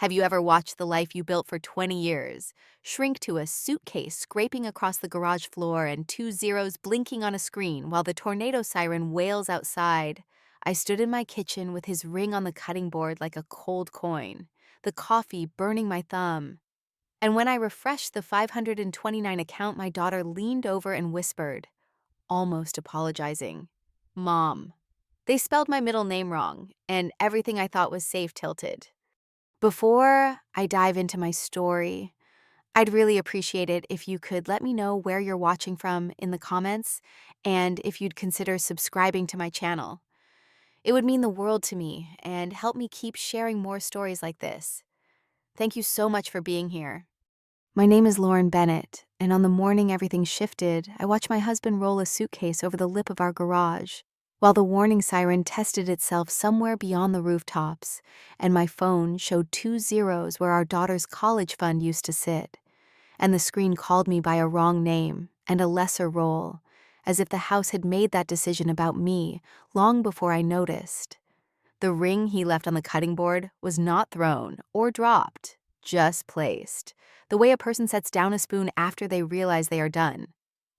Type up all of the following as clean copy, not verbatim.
Have you ever watched the life you built for 20 years shrink to a suitcase scraping across the garage floor and two zeros blinking on a screen while the tornado siren wails outside? I stood in my kitchen with his ring on the cutting board like a cold coin, the coffee burning my thumb. And when I refreshed the 529 account, my daughter leaned over and whispered, almost apologizing, "Mom." They spelled my middle name wrong, and everything I thought was safe tilted. Before I dive into my story, I'd really appreciate it if you could let me know where you're watching from in the comments and if you'd consider subscribing to my channel. It would mean the world to me and help me keep sharing more stories like this. Thank you so much for being here. My name is Lauren Bennett, and on the morning everything shifted, I watched my husband roll a suitcase over the lip of our garage, while the warning siren tested itself somewhere beyond the rooftops, and my phone showed two zeros where our daughter's college fund used to sit, and the screen called me by a wrong name and a lesser role, as if the house had made that decision about me long before I noticed. The ring he left on the cutting board was not thrown or dropped, just placed, the way a person sets down a spoon after they realize they are done.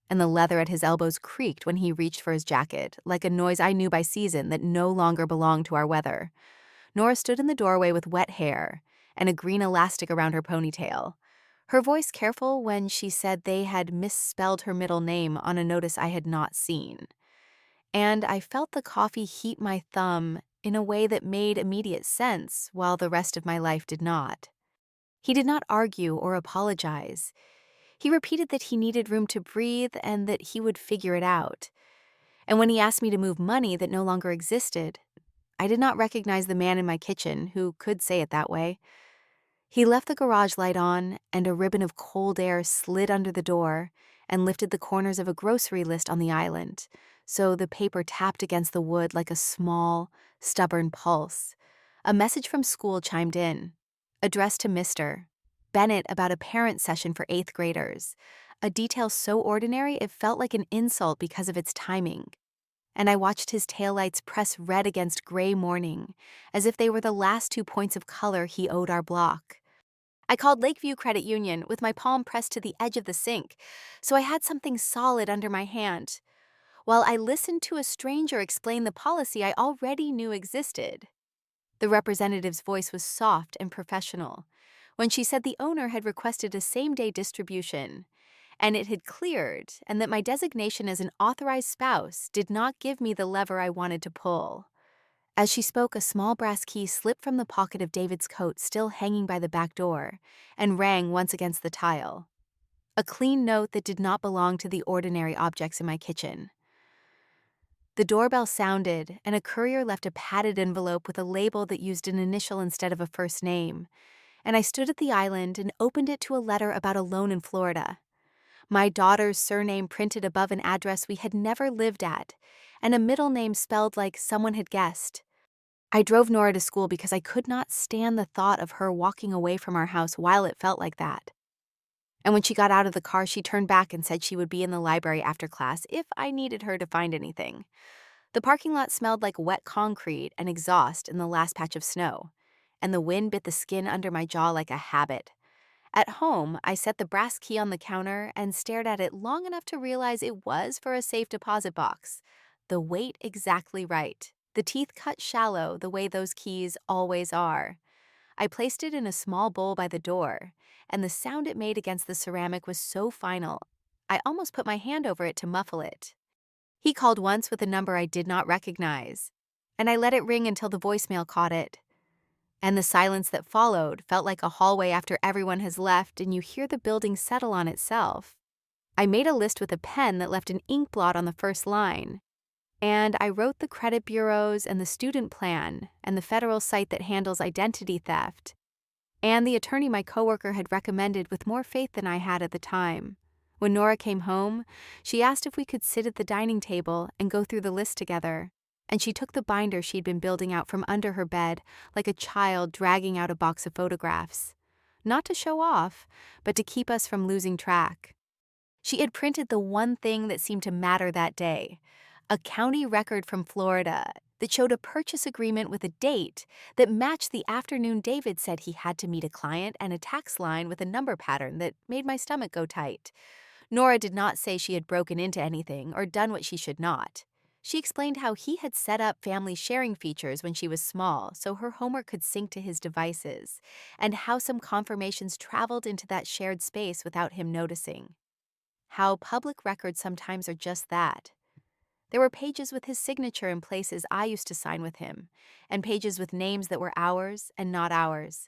And the leather at his elbows creaked when he reached for his jacket, like a noise I knew by season that no longer belonged to our weather. Nora stood in the doorway with wet hair and a green elastic around her ponytail, her voice careful when she said they had misspelled her middle name on a notice I had not seen. And I felt the coffee heat my thumb in a way that made immediate sense while the rest of my life did not. He did not argue or apologize. He repeated that he needed room to breathe and that he would figure it out. And when he asked me to move money that no longer existed, I did not recognize the man in my kitchen who could say it that way. He left the garage light on, and a ribbon of cold air slid under the door and lifted the corners of a grocery list on the island, so the paper tapped against the wood like a small, stubborn pulse. A message from school chimed in, addressed to Mr. Bennett about a parent session for 8th graders, a detail so ordinary it felt like an insult because of its timing. And I watched his taillights press red against gray morning, as if they were the last 2 points of color he owed our block. I called Lakeview Credit Union with my palm pressed to the edge of the sink, so I had something solid under my hand, while I listened to a stranger explain the policy I already knew existed. The representative's voice was soft and professional when she said the owner had requested a same-day distribution, and it had cleared, and that my designation as an authorized spouse did not give me the lever I wanted to pull. As she spoke, a small brass key slipped from the pocket of David's coat still hanging by the back door and rang once against the tile. A clean note that did not belong to the ordinary objects in my kitchen. The doorbell sounded, and a courier left a padded envelope with a label that used an initial instead of a first name, and I stood at the island and opened it to a letter about a loan in Florida. My daughter's surname printed above an address we had never lived at, and a middle name spelled like someone had guessed. I drove Nora to school because I could not stand the thought of her walking away from our house while it felt like that. And when she got out of the car, she turned back and said she would be in the library after class if I needed her to find anything. The parking lot smelled like wet concrete and exhaust in the last patch of snow, and the wind bit the skin under my jaw like a habit. At home, I set the brass key on the counter and stared at it long enough to realize it was for a safe deposit box. The weight exactly right. The teeth cut shallow the way those keys always are. I placed it in a small bowl by the door, and the sound it made against the ceramic was so final, I almost put my hand over it to muffle it. He called once with a number I did not recognize, and I let it ring until the voicemail caught it. And the silence that followed felt like a hallway after everyone has left and you hear the building settle on itself. I made a list with a pen that left an ink blot on the first line. And I wrote the credit bureaus and the student plan and the federal site that handles identity theft, and the attorney my coworker had recommended with more faith than I had at the time. When Nora came home, she asked if we could sit at the dining table and go through the list together, and she took the binder she'd been building out from under her bed like a child dragging out a box of photographs. Not to show off, but to keep us from losing track. She had printed the one thing that seemed to matter that day, a county record from Florida, that showed a purchase agreement with a date that matched the afternoon David said he had to meet a client, and a tax line with a number pattern that made my stomach go tight. Nora did not say she had broken into anything or done what she should not. She explained how he had set up family sharing features when she was small so her homework could sync to his devices, and how some confirmations traveled into that shared space without him noticing. How public records sometimes are just that. There were pages with his signature in places I used to sign with him, and pages with names that were ours and not ours.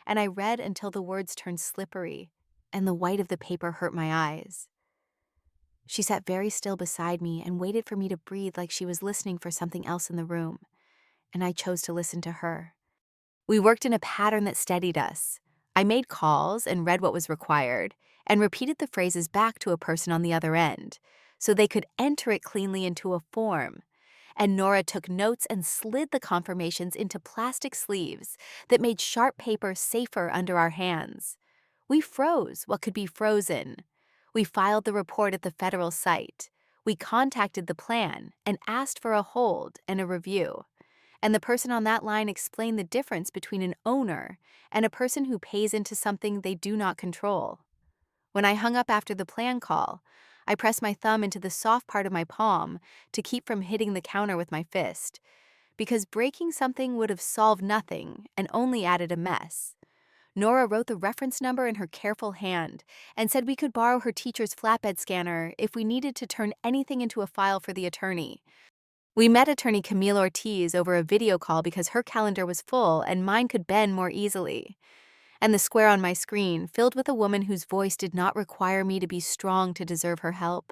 And I read until the words turned slippery, and the white of the paper hurt my eyes. She sat very still beside me and waited for me to breathe like she was listening for something else in the room, and I chose to listen to her. We worked in a pattern that steadied us. I made calls and read what was required, and repeated the phrases back to a person on the other end, so they could enter it cleanly into a form. And Nora took notes and slid the confirmations into plastic sleeves that made sharp paper safer under our hands. We froze what could be frozen. We filed the report at the federal site. We contacted the plan and asked for a hold and a review. And the person on that line explained the difference between an owner and a person who pays into something they do not control. When I hung up after the plan call, I pressed my thumb into the soft part of my palm to keep from hitting the counter with my fist, because breaking something would have solved nothing and only added a mess. Nora wrote the reference number in her careful hand and said we could borrow her teacher's flatbed scanner if we needed to turn anything into a file for the attorney. We met attorney Camille Ortiz over a video call because her calendar was full and mine could bend more easily. And the square on my screen filled with a woman whose voice did not require me to be strong to deserve her help.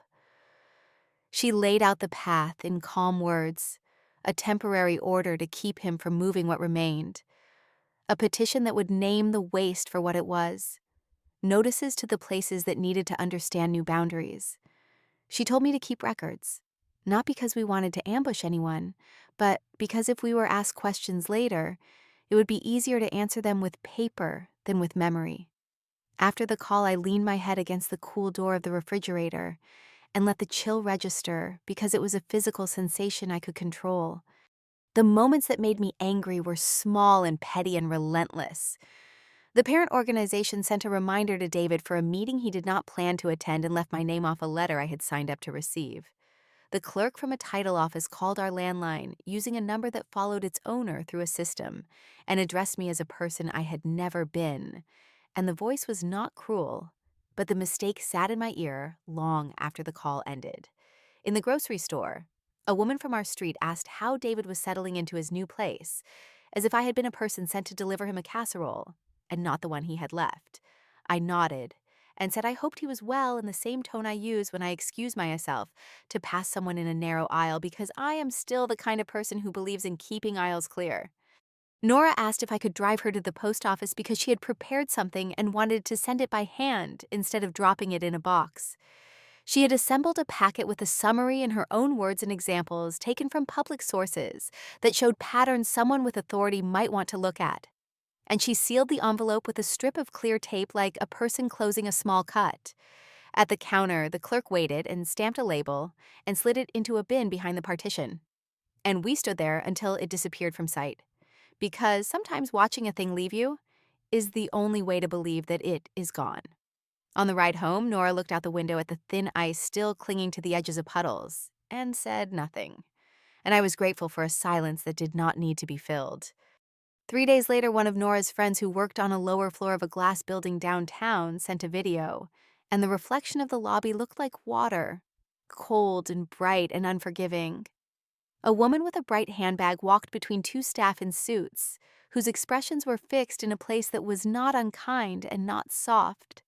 She laid out the path in calm words, a temporary order to keep him from moving what remained, a petition that would name the waste for what it was, notices to the places that needed to understand new boundaries. She told me to keep records, not because we wanted to ambush anyone, but because if we were asked questions later, it would be easier to answer them with paper than with memory. After the call, I leaned my head against the cool door of the refrigerator and let the chill register because it was a physical sensation I could control. The moments that made me angry were small and petty and relentless. The parent organization sent a reminder to David for a meeting he did not plan to attend and left my name off a letter I had signed up to receive. The clerk from a title office called our landline using a number that followed its owner through a system and addressed me as a person I had never been. And the voice was not cruel, but the mistake sat in my ear long after the call ended. In the grocery store, a woman from our street asked how David was settling into his new place, as if I had been a person sent to deliver him a casserole, and not the one he had left. I nodded and said I hoped he was well in the same tone I use when I excuse myself to pass someone in a narrow aisle, because I am still the kind of person who believes in keeping aisles clear. Nora asked if I could drive her to the post office because she had prepared something and wanted to send it by hand instead of dropping it in a box. She had assembled a packet with a summary in her own words and examples taken from public sources that showed patterns someone with authority might want to look at. And she sealed the envelope with a strip of clear tape like a person closing a small cut. At the counter, the clerk waited and stamped a label and slid it into a bin behind the partition. And we stood there until it disappeared from sight. Because sometimes watching a thing leave you is the only way to believe that it is gone. On the ride home, Nora looked out the window at the thin ice still clinging to the edges of puddles and said nothing. And I was grateful for a silence that did not need to be filled. 3 days later, one of Nora's friends who worked on a lower floor of a glass building downtown sent a video, and the reflection of the lobby looked like water, cold and bright and unforgiving. A woman with a bright handbag walked between two staff in suits, whose expressions were fixed in a place that was not unkind and not soft.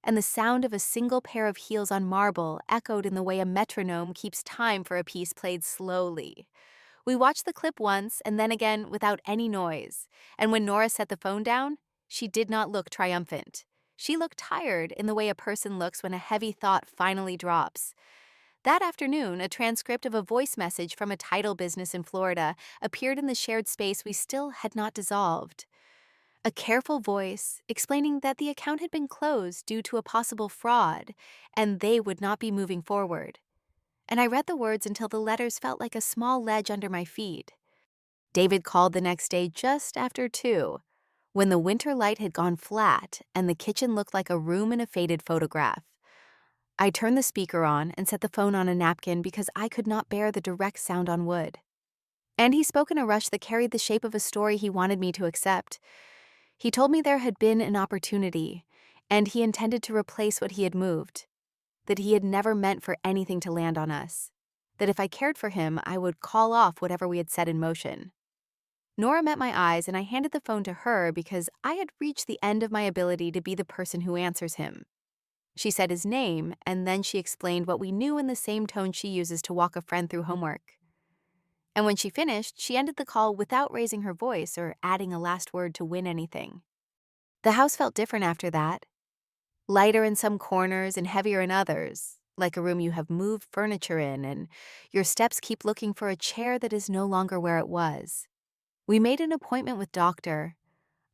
And the sound of a single pair of heels on marble echoed in the way a metronome keeps time for a piece played slowly. We watched the clip once and then again without any noise, and when Nora set the phone down, she did not look triumphant. She looked tired in the way a person looks when a heavy thought finally drops. That afternoon, a transcript of a voice message from a title business in Florida appeared in the shared space we still had not dissolved. A careful voice explaining that the account had been closed due to a possible fraud, and they would not be moving forward. And I read the words until the letters felt like a small ledge under my feet. David called the next day just after 2, when the winter light had gone flat and the kitchen looked like a room in a faded photograph. I turned the speaker on and set the phone on a napkin because I could not bear the direct sound on wood. And he spoke in a rush that carried the shape of a story he wanted me to accept. He told me there had been an opportunity, and he intended to replace what he had moved, that he had never meant for anything to land on us, that if I cared for him, I would call off whatever we had set in motion. Nora met my eyes, and I handed the phone to her because I had reached the end of my ability to be the person who answers him. She said his name, and then she explained what we knew in the same tone she uses to walk a friend through homework. And when she finished, she ended the call without raising her voice or adding a last word to win anything. The house felt different after that, lighter in some corners and heavier in others, like a room you have moved furniture in and your steps keep looking for a chair that is no longer where it was. We made an appointment with Dr.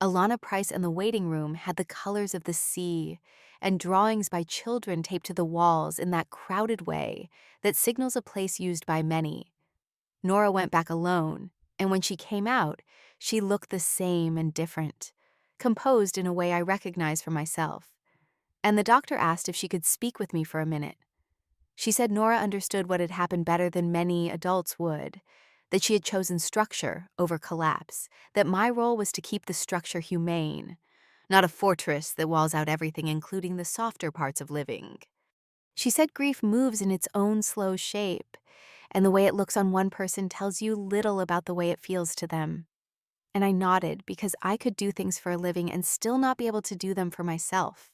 Alana Price, and the waiting room had the colors of the sea and drawings by children taped to the walls in that crowded way that signals a place used by many. Nora went back alone, and when she came out, she looked the same and different, composed in a way I recognized for myself. And the doctor asked if she could speak with me for a minute. She said Nora understood what had happened better than many adults would, that she had chosen structure over collapse, that my role was to keep the structure humane, not a fortress that walls out everything, including the softer parts of living. She said grief moves in its own slow shape, and the way it looks on one person tells you little about the way it feels to them. And I nodded because I could do things for a living and still not be able to do them for myself.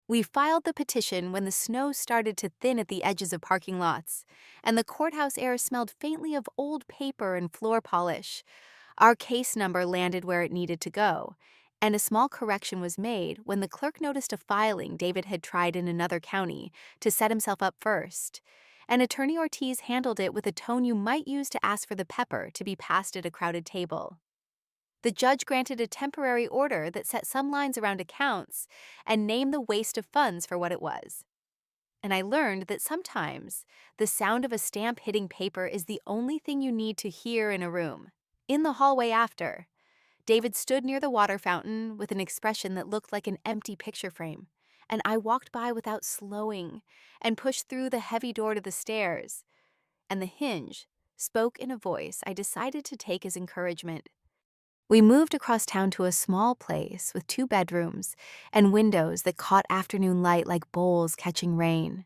We filed the petition when the snow started to thin at the edges of parking lots, and the courthouse air smelled faintly of old paper and floor polish. Our case number landed where it needed to go, and a small correction was made when the clerk noticed a filing David had tried in another county to set himself up first. And Attorney Ortiz handled it with a tone you might use to ask for the pepper to be passed at a crowded table. The judge granted a temporary order that set some lines around accounts and named the waste of funds for what it was. And I learned that sometimes the sound of a stamp hitting paper is the only thing you need to hear in a room. In the hallway after, David stood near the water fountain with an expression that looked like an empty picture frame, and I walked by without slowing and pushed through the heavy door to the stairs, and the hinge spoke in a voice I decided to take as encouragement. We moved across town to a small place with 2 bedrooms and windows that caught afternoon light like bowls catching rain.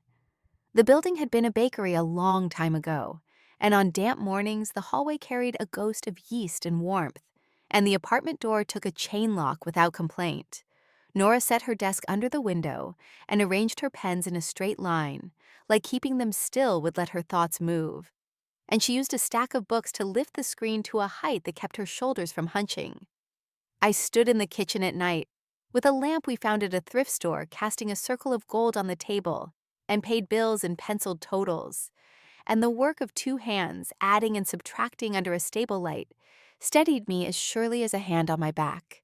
The building had been a bakery a long time ago, and on damp mornings the hallway carried a ghost of yeast and warmth, and the apartment door took a chain lock without complaint. Nora set her desk under the window and arranged her pens in a straight line, like keeping them still would let her thoughts move. And she used a stack of books to lift the screen to a height that kept her shoulders from hunching. I stood in the kitchen at night, with a lamp we found at a thrift store casting a circle of gold on the table, and paid bills and penciled totals. And the work of 2 hands, adding and subtracting under a stable light, steadied me as surely as a hand on my back.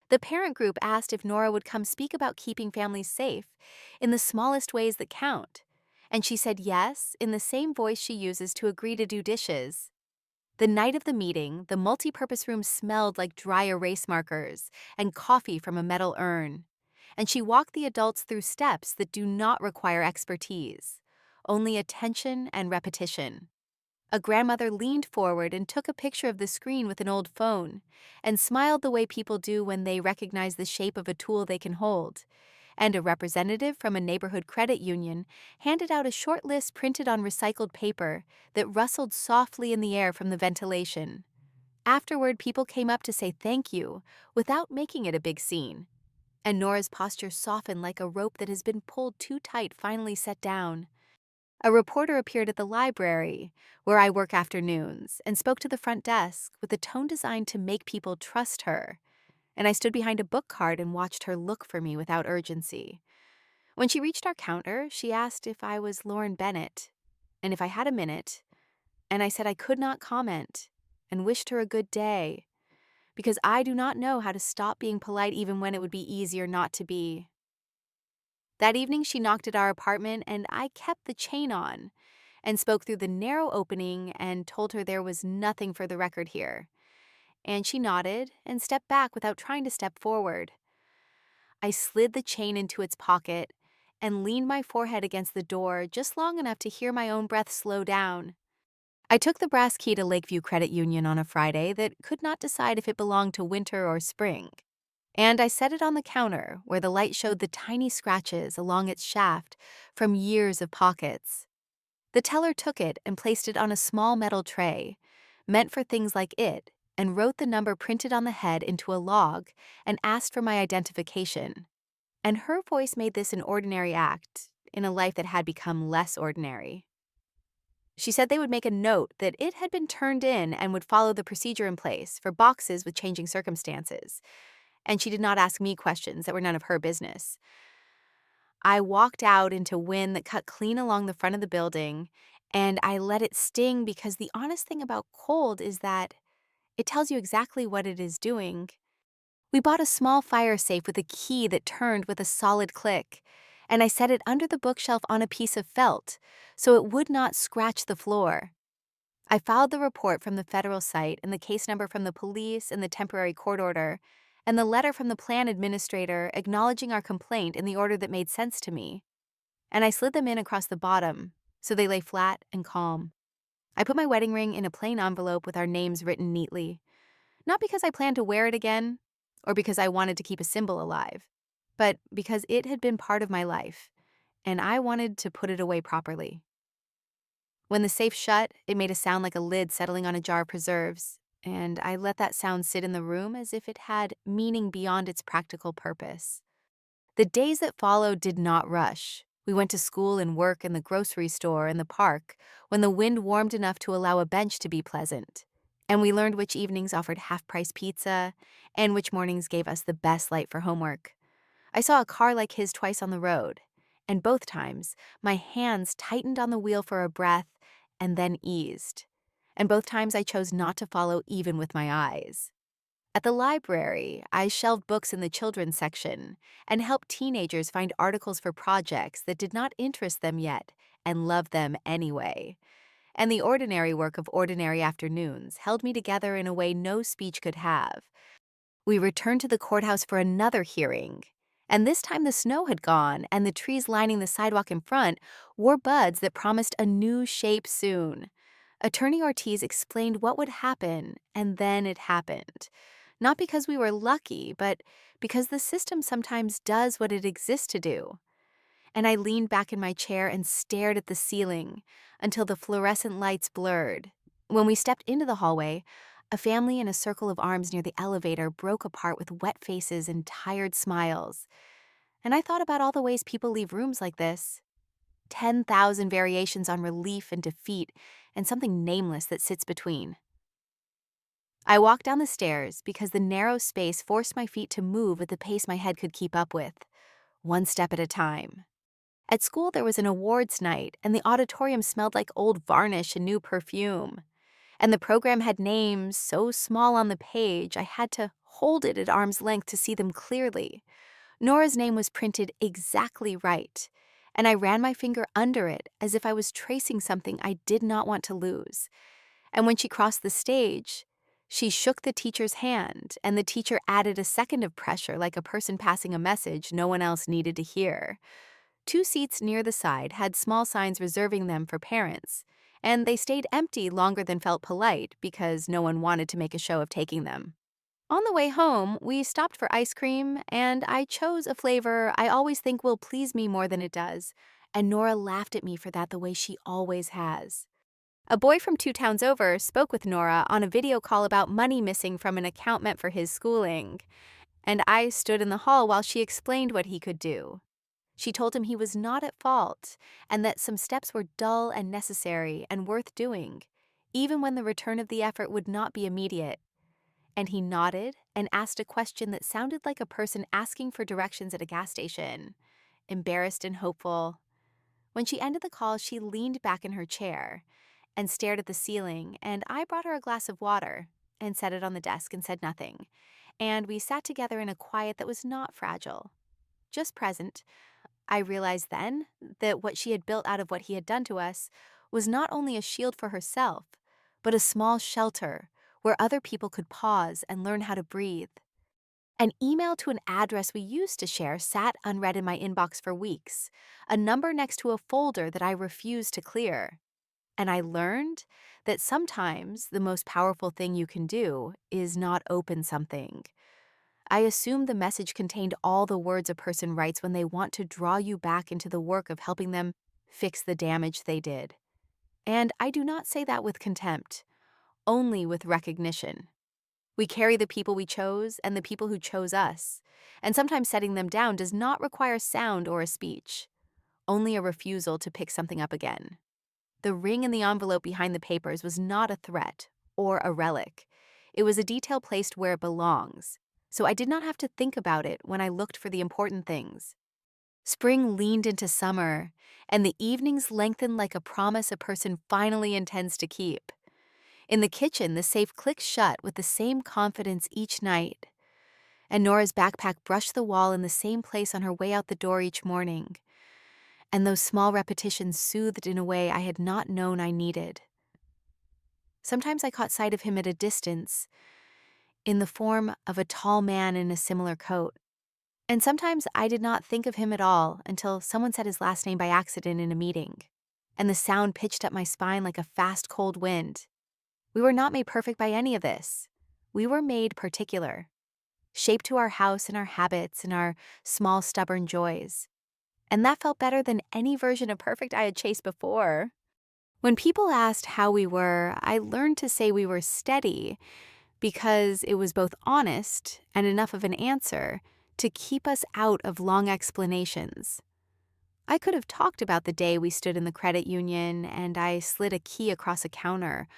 The parent group asked if Nora would come speak about keeping families safe in the smallest ways that count, and she said yes in the same voice she uses to agree to do dishes. The night of the meeting, the multi-purpose room smelled like dry erase markers and coffee from a metal urn, and she walked the adults through steps that do not require expertise, only attention and repetition. A grandmother leaned forward and took a picture of the screen with an old phone and smiled the way people do when they recognize the shape of a tool they can hold. And a representative from a neighborhood credit union handed out a short list printed on recycled paper that rustled softly in the air from the ventilation. Afterward, people came up to say thank you without making it a big scene. And Nora's posture softened like a rope that has been pulled too tight finally set down. A reporter appeared at the library, where I work afternoons, and spoke to the front desk with a tone designed to make people trust her. And I stood behind a book cart and watched her look for me without urgency. When she reached our counter, she asked if I was Lauren Bennett, and if I had a minute, and I said I could not comment, and wished her a good day, because I do not know how to stop being polite even when it would be easier not to be. That evening she knocked at our apartment, and I kept the chain on, and spoke through the narrow opening and told her there was nothing for the record here, and she nodded and stepped back without trying to step forward. I slid the chain into its pocket and leaned my forehead against the door just long enough to hear my own breath slow down. I took the brass key to Lakeview Credit Union on a Friday that could not decide if it belonged to winter or spring, and I set it on the counter where the light showed the tiny scratches along its shaft from years of pockets. The teller took it and placed it on a small metal tray, meant for things like it, and wrote the number printed on the head into a log and asked for my identification. And her voice made this an ordinary act in a life that had become less ordinary. She said they would make a note that it had been turned in and would follow the procedure in place for boxes with changing circumstances. And she did not ask me questions that were none of her business. I walked out into wind that cut clean along the front of the building, and I let it sting because the honest thing about cold is that it tells you exactly what it is doing. We bought a small fire safe with a key that turned with a solid click, and I set it under the bookshelf on a piece of felt so it would not scratch the floor. I filed the report from the federal site and the case number from the police and the temporary court order, and the letter from the plan administrator acknowledging our complaint in the order that made sense to me. And I slid them in across the bottom so they lay flat and calm. I put my wedding ring in a plain envelope with our names written neatly, not because I planned to wear it again or because I wanted to keep a symbol alive, but because it had been part of my life, and I wanted to put it away properly. When the safe shut, it made a sound like a lid settling on a jar of preserves, and I let that sound sit in the room as if it had meaning beyond its practical purpose. The days that followed did not rush. We went to school and work in the grocery store and the park when the wind warmed enough to allow a bench to be pleasant. And we learned which evenings offered half-price pizza and which mornings gave us the best light for homework. I saw a car like his twice on the road, and both times, my hands tightened on the wheel for a breath and then eased. And both times I chose not to follow even with my eyes. At the library, I shelved books in the children's section and helped teenagers find articles for projects that did not interest them yet and loved them anyway. And the ordinary work of ordinary afternoons held me together in a way no speech could have. We returned to the courthouse for another hearing, and this time the snow had gone and the trees lining the sidewalk in front wore buds that promised a new shape soon. Attorney Ortiz explained what would happen, and then it happened. Not because we were lucky, but because the system sometimes does what it exists to do. And I leaned back in my chair and stared at the ceiling until the fluorescent lights blurred. When we stepped into the hallway, a family in a circle of arms near the elevator broke apart with wet faces and tired smiles. And I thought about all the ways people leave rooms like this. 10,000 variations on relief and defeat, and something nameless that sits between. I walked down the stairs because the narrow space forced my feet to move at the pace my head could keep up with, one step at a time. At school, there was an awards night, and the auditorium smelled like old varnish and new perfume. And the program had names so small on the page, I had to hold it at arm's length to see them clearly. Nora's name was printed exactly right, and I ran my finger under it as if I was tracing something I did not want to lose. And when she crossed the stage, she shook the teacher's hand, and the teacher added a second of pressure like a person passing a message no one else needed to hear. 2 seats near the side had small signs reserving them for parents, and they stayed empty longer than felt polite because no one wanted to make a show of taking them. On the way home, we stopped for ice cream, and I chose a flavor I always think will please me more than it does, and Nora laughed at me for that the way she always has. A boy from 2 towns over spoke with Nora on a video call about money missing from an account meant for his schooling, and I stood in the hall while she explained what he could do. She told him he was not at fault and that some steps were dull and necessary and worth doing, even when the return of the effort would not be immediate. And he nodded and asked a question that sounded like a person asking for directions at a gas station, embarrassed and hopeful. When she ended the call, she leaned back in her chair and stared at the ceiling, and I brought her a glass of water and set it on the desk and said nothing. And we sat together in a quiet that was not fragile, just present. I realized then that what she had built out of what he had done to us was not only a shield for herself, but a small shelter where other people could pause and learn how to breathe. An email to an address we used to share sat unread in my inbox for weeks, a number next to a folder that I refused to clear. And I learned that sometimes the most powerful thing you can do is not open something. I assumed the message contained all the words a person writes when they want to draw you back into the work of helping them fix the damage they did. And I do not say that with contempt, only with recognition. We carry the people we chose and the people who chose us, and sometimes setting them down does not require sound or a speech, only a refusal to pick something up again. The ring in the envelope behind the papers was not a threat or a relic. It was a detail placed where it belongs, so I did not have to think about it when I looked for the important things. Spring leaned into summer, and the evenings lengthened like a promise a person finally intends to keep. In the kitchen, the safe clicked shut with the same confidence each night, and Nora's backpack brushed the wall in the same place on her way out the door each morning, and those small repetitions soothed in a way I had not known I needed. Sometimes I caught sight of him at a distance, in the form of a tall man in a similar coat. And sometimes I did not think of him at all until someone said his last name by accident in a meeting, and the sound pitched up my spine like a fast, cold wind. We were not made perfect by any of this. We were made particular, shaped to our house and our habits and our small, stubborn joys. And that felt better than any version of perfect I had chased before. When people asked how we were, I learned to say we were steady because it was both honest and enough of an answer to keep us out of long explanations. I could have talked about the day we stood in the credit union and I slid a key across a counter,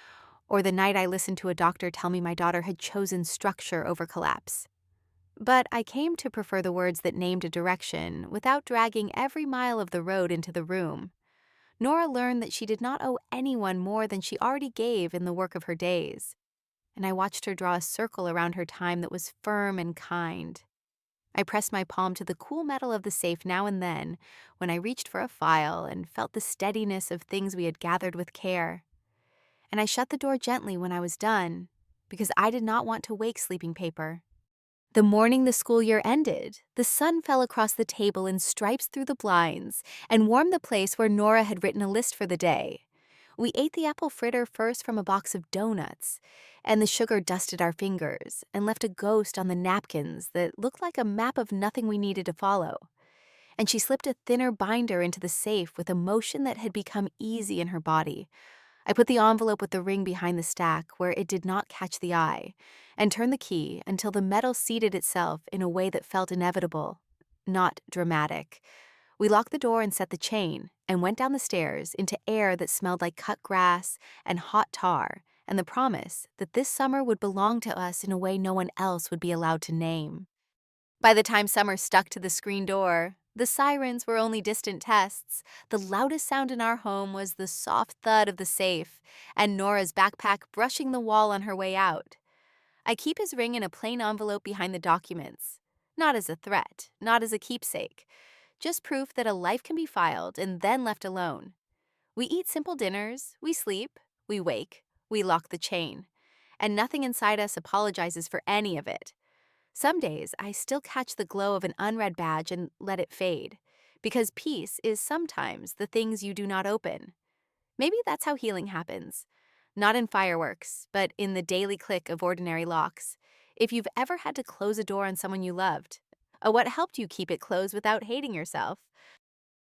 or the night I listened to a doctor tell me my daughter had chosen structure over collapse. But I came to prefer the words that named a direction without dragging every mile of the road into the room. Nora learned that she did not owe anyone more than she already gave in the work of her days, and I watched her draw a circle around her time that was firm and kind. I pressed my palm to the cool metal of the safe now and then when I reached for a file and felt the steadiness of things we had gathered with care. And I shut the door gently when I was done, because I did not want to wake sleeping paper. The morning the school year ended, the sun fell across the table in stripes through the blinds and warmed the place where Nora had written a list for the day. We ate the apple fritter first from a box of donuts, and the sugar dusted our fingers and left a ghost on the napkins that looked like a map of nothing we needed to follow. And she slipped a thinner binder into the safe with a motion that had become easy in her body. I put the envelope with the ring behind the stack where it did not catch the eye, and turned the key until the metal seated itself in a way that felt inevitable, not dramatic. We locked the door and set the chain, and went down the stairs into air that smelled like cut grass and hot tar, and the promise that this summer would belong to us in a way no one else would be allowed to name. By the time summer stuck to the screen door, the sirens were only distant tests. The loudest sound in our home was the soft thud of the safe, and Nora's backpack brushing the wall on her way out. I keep his ring in a plain envelope behind the documents. Not as a threat, not as a keepsake. Just proof that a life can be filed and then left alone. We eat simple dinners, we sleep, we wake, we lock the chain. And nothing inside us apologizes for any of it. Some days, I still catch the glow of an unread badge and let it fade, because peace is sometimes the things you do not open. Maybe that's how healing happens. Not in fireworks, but in the daily click of ordinary locks. If you've ever had to close a door on someone you loved, what helped you keep it closed without hating yourself?